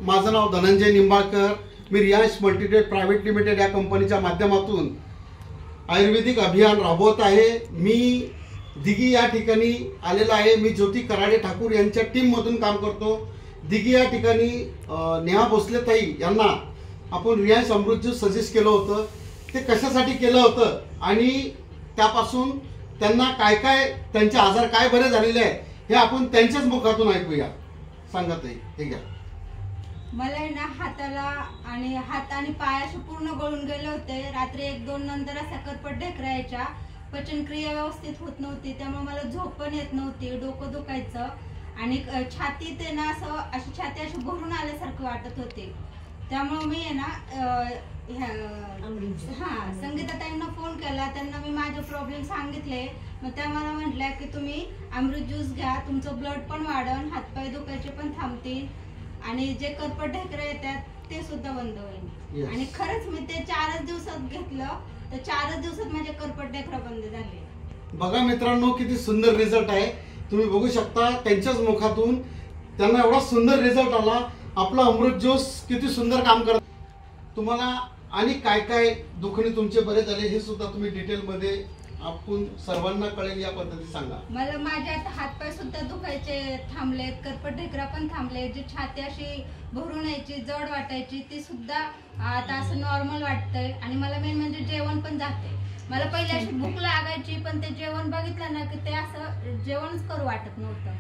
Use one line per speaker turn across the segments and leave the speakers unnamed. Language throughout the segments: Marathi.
माझं नाव धनंजय निंबाळकर. मी रियांश मल्टीट्रेड प्रायव्हेट लिमिटेड या कंपनीच्या माध्यमातून आयुर्वेदिक अभियान राबवत आहे. मी दिघी या ठिकाणी आलेला आहे. मी ज्योती कराडे ठाकूर यांच्या टीममधून काम करतो. दिघी या ठिकाणी नेहा भोसले ताई यांना आपण रियांश अमृत ज्यूस सजेस्ट केलं होतं. ते कशासाठी केलं होतं आणि त्यापासून त्यांना काय काय त्यांचे आजार काय बरे झालेले आहे हे आपण त्यांच्याच मुखातून ऐकूया. सांगत आहे हे घ्या.
मला आहे ना हाताला आणि हात आणि पाय असे पूर्ण गळून गेले होते. रात्री 1-2 नंतर असा करपट ढेकरा यायच्या. पचनक्रिया व्यवस्थित होत नव्हती, त्यामुळे मला झोप पण येत नव्हती. डोकं दुखायचं आणि छातीत आहे ना अशी छाती अशी भरून आल्यासारखं वाटत होते. त्यामुळे मी आहे ना संगीताताईंना फोन केला. त्यांना मी माझे प्रॉब्लेम सांगितले. मग त्या मला म्हटल्या की तुम्ही अमृत ज्यूस घ्या, तुमचं ब्लड पण वाढन, हातपाय दुखायचे पण थांबतील आणि जे करपट ढेकरे येतात ते सुद्धा बंद होईल. आणि खरंच मी ते 4च दिवसात घेतलं, तर 4च दिवसात माझे करपट ढेकरा बंद झाले.
बघा मित्रांनो, किती सुंदर रिझल्ट आहे. तुम्ही बघू शकता त्यांच्याच मुखातून त्यांना एवढा सुंदर रिझल्ट आला. आपला अमृत ज्यूस किती सुंदर काम करत. तुम्हाला आणि काय काय दुखणे तुमचे बरे झाले हे सुद्धा तुम्ही डिटेल मध्ये आपण सर्वांना कळेल या पद्धती सांगा.
मला माझे आता हातपाय सुद्धा दुखायचे थांबलेत, करपट ढेकरा पण थांबले. जी छाती अशी भरून यायची, जड वाटायची, ती सुद्धा आता असं नॉर्मल वाटतंय. आणि मला मेन म्हणजे जेवण पण जाते. मला पहिले अशी भूक लागायची, पण ते जेवण बघितलं ना की ते असं जेवणच करू वाटत नव्हतं.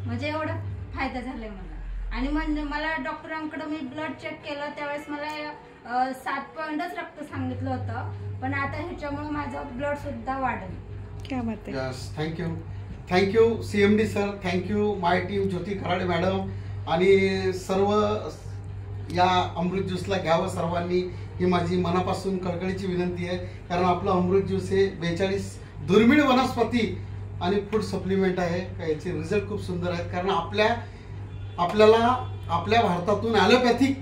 म्हणजे एवढा फायदा झालाय मला. आणि म्हणजे मला डॉक्टरांकडे मी ब्लड चेक केलं, त्यावेळेस मला 7 पॉइंटच रक्त सांगितलं होतं, पण आता ह्याच्यामुळे माझं ब्लड सुद्धा वाढेल.
क्या बात आहे. Yes, thank you CMD sir, thank you my team Jyoti Karade madam आणि सर्व या अमृत ज्यूसला घ्यावं सर्वांनी ही माझी मनापासून कळकळीची विनंती आहे. कारण आपलं अमृत ज्यूस हे 42 दुर्मिळ वनस्पती आणि फूड सप्लिमेंट आहे. याचे रिझल्ट खूप सुंदर आहेत. कारण आपल्याला आपल्या भारतातून ॲलोपॅथिक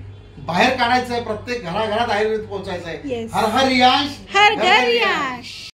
बाहेर काढायचं आहे. प्रत्येक घराघरात आयुर्वेद पोहोचायचं आहे. हर हर रियांश, हर घर रियांश.